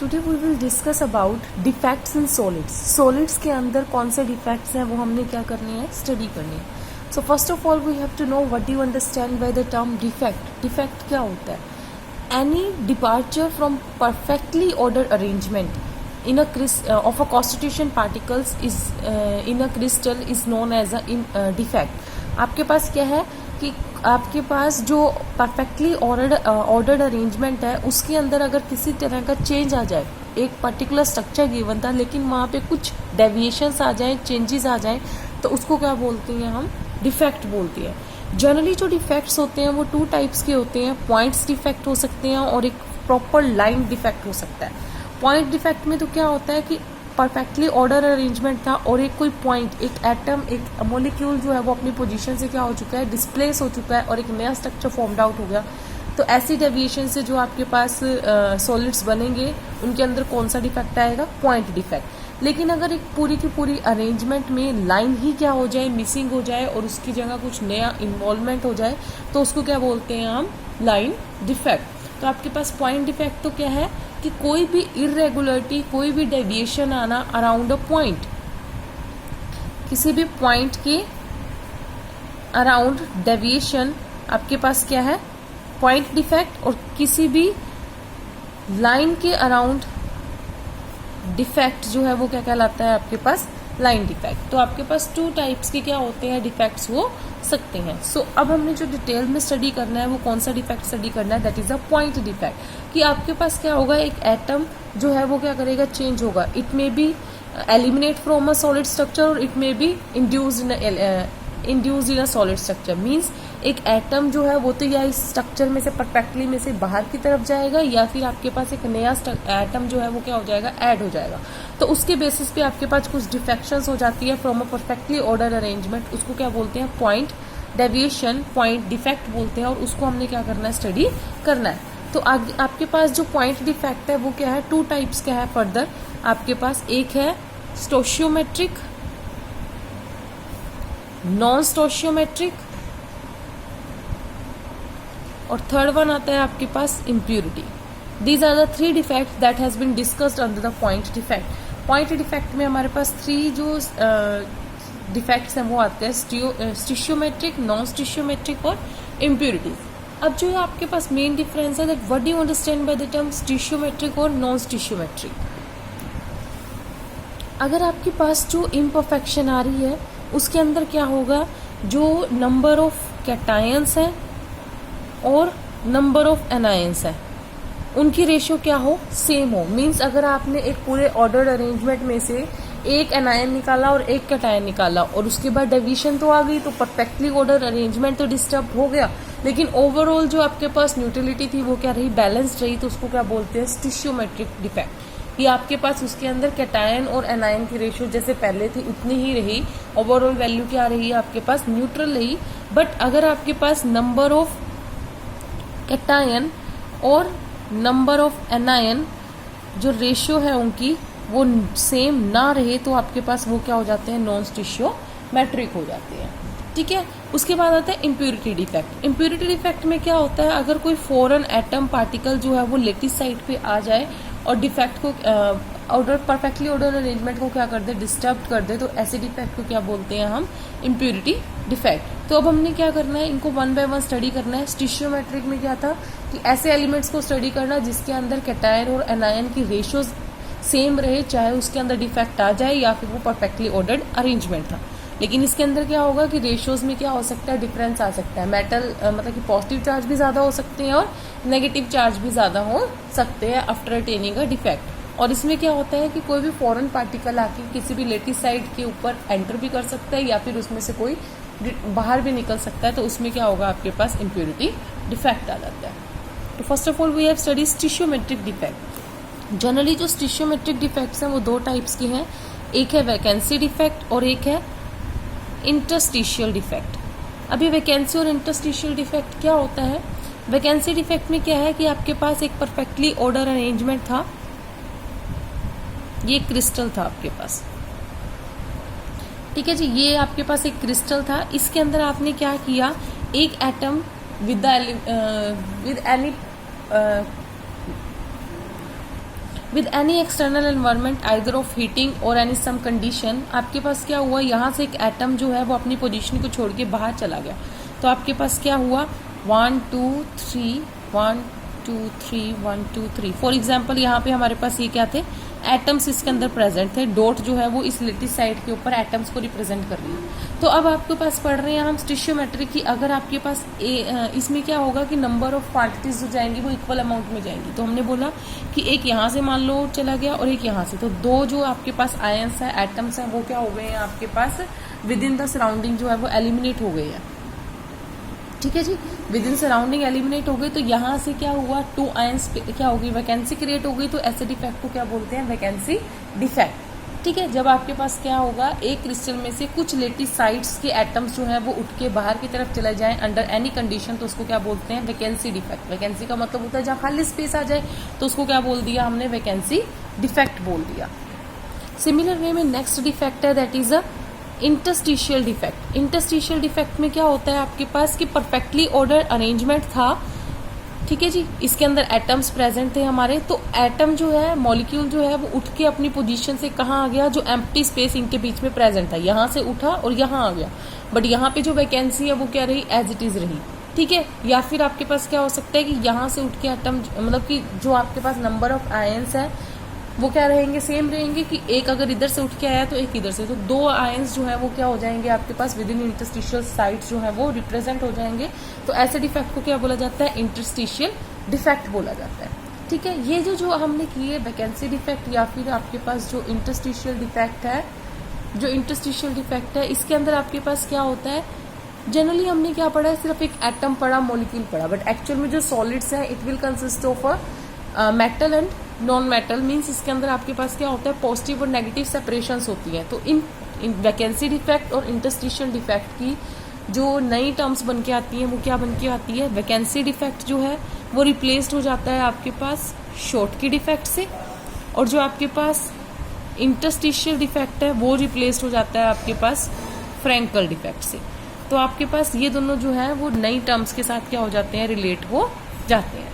Today we will discuss about defects in solids. Solids के अंदर कौन से डिफेक्ट्स हैं वो हमने क्या करनी है, स्टडी करनी है। So first of all we have to know what do you understand by the term defect. Defect क्या होता है? Any departure from perfectly ordered arrangement in a of a constitution particles is in a crystal is known as a defect। आपके पास क्या है कि आपके पास जो perfectly ordered arrangement है उसके अंदर अगर किसी तरह का चेंज आ जाए, एक पर्टिकुलर स्ट्रक्चर गिवन था लेकिन वहाँ पे कुछ डेविएशंस आ जाएं, चेंजेस आ जाएं, तो उसको क्या बोलते हैं हम? डिफेक्ट बोलते हैं। जनरली जो डिफेक्ट्स होते हैं वो 2 टाइप्स के होते हैं। पॉइंट्स डिफेक्ट हो सकते हैं और एक प्रॉपर लाइन डिफेक्ट हो सकता है। पॉइंट डिफेक्ट में तो क्या होता है कि परफेक्टली ऑर्डर अरेंजमेंट था और एक कोई पॉइंट, एक एटम, एक मॉलिक्यूल जो है वो अपनी पोजीशन से क्या हो चुका है, डिस्प्लेस हो चुका है और एक नया स्ट्रक्चर फॉर्म्ड आउट हो गया। तो ऐसी डेविएशन से जो आपके पास सॉलिड्स बनेंगे उनके अंदर कौन सा डिफेक्ट आएगा? Point defect. लेकिन अगर एक पूरी की पूरी अरेंजमेंट में लाइन ही क्या हो जाए, मिसिंग हो जाए और उसकी जगह कुछ नया इन्वॉल्वमेंट हो जाए तो उसको क्या बोलते हैं हम? Line defect. तो आपके पास पॉइंट डिफेक्ट तो क्या है कि कोई भी इरेगुलरिटी, कोई भी डेविएशन आना अराउंड अ पॉइंट, किसी भी पॉइंट के अराउंड डेविएशन आपके पास क्या है? Point defect. और किसी भी लाइन के अराउंड डिफेक्ट जो है वो क्या कहलाता है आपके पास? Line defect. तो आपके पास 2 टाइप्स के क्या होते हैं? डिफेक्ट्स हो सकते हैं। सो अब हमने जो डिटेल में स्टडी करना है वो कौन सा डिफेक्ट स्टडी करना है? That is a point defect. कि आपके पास क्या होगा, एक एटम जो है वो क्या करेगा? चेंज होगा। It may be eliminate from a solid structure और it may be induced in a solid structure. Means एक एटम जो है वो तो या इस स्ट्रक्चर में से परफेक्टली में से बाहर की तरफ जाएगा या फिर आपके पास एक नया एटम जो है वो क्या हो जाएगा? ऐड हो जाएगा। तो उसके बेसिस पे आपके पास कुछ डिफेक्शंस हो जाती है from a perfectly order arrangement. उसको क्या बोलते हैं? पॉइंट डेविएशन, पॉइंट डिफेक्ट बोलते हैं। और उसको हमने क्या करना है? स्टडी करना है। तो आपके पास जो पॉइंट डिफेक्ट है वो क्या है? 2 टाइप्स का है फर्दर आपके पास। एक है स्टोशियोमेट्रिक, नॉन स्टोशियोमेट्रिक, और थर्ड वन आता है आपके पास impurity. These are the 3 defect that has been discussed under the point defect. Point defect में हमारे पास 3 जो डिफेक्ट्स हैं वो आते हैं, स्टिशियोमेट्रिक, नॉन स्टिशियोमेट्रिक और इम्प्यूरिटी। अब जो आपके पास मेन डिफरेंस है, that what do you understand by the term stoichiometric और नॉन स्टिशियोमेट्रिक। अगर आपके पास जो इम्परफेक्शन आ रही है उसके अंदर क्या होगा? जो नंबर ऑफ कैटायंस है और नंबर ऑफ एनायंस है उनकी रेशियो क्या हो? सेम हो। मीन्स अगर आपने एक पूरे ऑर्डर्ड अरेंजमेंट में से एक एनायन निकाला और एक कैटायन निकाला और उसके बाद डेविएशन तो आ गई, तो परफेक्टली ऑर्डर अरेंजमेंट तो डिस्टर्ब हो गया, लेकिन ओवरऑल जो आपके पास न्यूट्रलिटी थी वो क्या रही? बैलेंस्ड रही। तो उसको क्या बोलते हैं? स्टिशियोमेट्रिक डिफेक्ट। ये आपके पास उसके अंदर कैटायन और एनायन की रेशियो जैसे पहले थी उतनी ही रही, ओवरऑल वैल्यू क्या रही है आपके पास? न्यूट्रल रही। बट अगर आपके पास नंबर ऑफ कैटायन और नंबर ऑफ एनायन जो रेशियो है उनकी वो सेम ना रहे तो आपके पास वो क्या हो जाते हैं? नॉन स्टिशियोमेट्रिक हो जाते हैं। ठीक है। उसके बाद आता है इम्प्यूरिटी डिफेक्ट। इम्प्यूरिटी डिफेक्ट में क्या होता है? अगर कोई फॉरेन एटम पार्टिकल जो है वो लेटिस साइड पे आ जाए और डिफेक्ट को ऑर्डर परफेक्टली ऑर्डर अरेंजमेंट को क्या कर दे? डिस्टर्ब कर दे, तो ऐसे डिफेक्ट को क्या बोलते हैं हम? Impurity defect. तो अब हमने क्या करना है? इनको 1 बाय 1 स्टडी करना है। स्टिशियोमेट्रिक में क्या था कि ऐसे एलिमेंट्स को स्टडी करना जिसके अंदर कैटायन और एनायन की रेशियोज सेम रहे, चाहे उसके अंदर डिफेक्ट आ जाए या फिर वो परफेक्टली ऑर्डर्ड अरेंजमेंट था। लेकिन इसके अंदर क्या होगा कि रेशियोज में क्या हो सकता है? डिफरेंस आ सकता है। मेटल मतलब कि पॉजिटिव चार्ज भी ज्यादा हो सकते हैं और नेगेटिव चार्ज भी ज्यादा हो सकते हैं आफ्टर अटेनिंग अ डिफेक्ट। और इसमें क्या होता है कि कोई भी फॉरेन पार्टिकल आके किसी भी लेटिस साइड के ऊपर एंटर भी कर सकता है या फिर उसमें से कोई बाहर भी निकल सकता है। तो उसमें क्या होगा? आपके पास इम्प्यूरिटी डिफेक्ट आ जाता है। तो first of all we have study stoichiometric defect. Generally जो स्टिशियोमेट्रिक डिफेक्ट्स हैं वो 2 टाइप्स के हैं। एक है वैकेंसी डिफेक्ट और एक है इंटरस्टिशियल डिफेक्ट। अभी वैकेंसी और इंटरस्टिशियल डिफेक्ट क्या होता है? वैकेंसी डिफेक्ट में क्या है कि आपके पास एक परफेक्टली ऑर्डर अरेंजमेंट था, ये क्रिस्टल था आपके पास, ठीक है जी, ये आपके पास एक क्रिस्टल था। इसके अंदर आपने क्या किया? एक atom with any external environment either of heating और एनी सम कंडीशन, आपके पास क्या हुआ, यहाँ से एक एटम जो है वो अपनी पोजीशन को छोड़ के बाहर चला गया। तो आपके पास क्या हुआ 1 2 3 1 2 3 1 2 3। फॉर एग्जाम्पल यहाँ पे हमारे पास ये क्या थे, एटम्स इसके अंदर प्रेजेंट थे। डॉट जो है वो इस लेटी साइड के ऊपर एटम्स को रिप्रेजेंट कर रही है। तो अब आपके पास पढ़ रहे हैं हम स्टिशियोमेट्री की, अगर आपके पास इसमें क्या होगा कि नंबर ऑफ क्वांटिटीज जो जाएंगी वो इक्वल अमाउंट में जाएंगी। तो हमने बोला कि एक यहाँ से मान लो चला गया और एक यहाँ से, तो दो जो आपके पास आयंस है, एटम्स है, वो क्या हो गए हैं आपके पास विद इन द सराउंडिंग जो है वो एलिमिनेट हो गए हैं। ठीक है जी, विद इन सराउंडिंग एलिमिनेट हो गई। तो यहाँ से क्या हुआ, 2 आयंस क्या होगी, वैकेंसी क्रिएट हो गई। तो ऐसे डिफेक्ट को क्या बोलते हैं, वैकेंसी डिफेक्ट। ठीक है, जब आपके पास क्या होगा, एक क्रिस्टल में से कुछ लेटिसाइड्स के एटम्स जो है वो उठ के बाहर की तरफ चले जाएं अंडर एनी कंडीशन, तो उसको क्या बोलते हैं, वैकेंसी डिफेक्ट। वैकेंसी का मतलब होता है जहाँ खाली स्पेस आ जाए, तो उसको क्या बोल दिया हमने, वैकेंसी डिफेक्ट बोल दिया। सिमिलर वे में नेक्स्ट डिफेक्ट है, that is a interstitial defect. Interstitial defect में क्या होता है आपके पास कि परफेक्टली ऑर्डर अरेंजमेंट था। ठीक है जी, इसके अंदर एटम्स प्रेजेंट थे हमारे, तो एटम जो है, मॉलिक्यूल जो है वो उठ के अपनी पोजीशन से कहाँ आ गया, जो एम्प्टी स्पेस इनके बीच में प्रेजेंट था, यहाँ से उठा और यहाँ आ गया। बट यहाँ पे जो वैकेंसी है वो क्या रही, एज इट इज रही। ठीक है, या फिर आपके पास क्या हो सकता है कि यहाँ से उठ के एटम, मतलब कि जो आपके पास नंबर ऑफ आयंस है वो क्या रहेंगे, सेम रहेंगे, कि एक अगर इधर से उठ के आया तो एक इधर से, तो 2 आयंस जो है वो क्या हो जाएंगे आपके पास विद इन इंटरस्टिशियल साइट्स जो है वो रिप्रेजेंट हो जाएंगे। तो ऐसे डिफेक्ट को क्या बोला जाता है, इंटरस्टिशियल डिफेक्ट बोला जाता है। ठीक है, ये जो हमने किए वैकेंसी डिफेक्ट या फिर आपके पास जो इंटरस्टिशियल डिफेक्ट है, जो इंटरस्टिशियल डिफेक्ट है इसके अंदर आपके पास क्या होता है, जनरली हमने क्या पढ़ा है, सिर्फ एक एटम पढ़ा, मॉलिक्यूल पढ़ा, बट एक्चुअल में जो सॉलिड्स है it will consist of a metal and non metal. Means इसके अंदर आपके पास क्या होता है, पॉजिटिव और नेगेटिव सेपरेशंस होती हैं। तो इन वैकेंसी डिफेक्ट और इंटरस्टिशियल डिफेक्ट की जो नई टर्म्स बन के आती हैं वो क्या बन के आती है, वैकेंसी डिफेक्ट जो है वो रिप्लेस्ड हो जाता है आपके पास शॉर्ट की डिफेक्ट से, और जो आपके पास इंटरस्टिशियल डिफेक्ट है वो रिप्लेस्ड हो जाता है आपके पास फ्रैंकल डिफेक्ट से। तो आपके पास ये दोनों जो है वो नई टर्म्स के साथ क्या हो जाते हैं, रिलेट हो जाते हैं।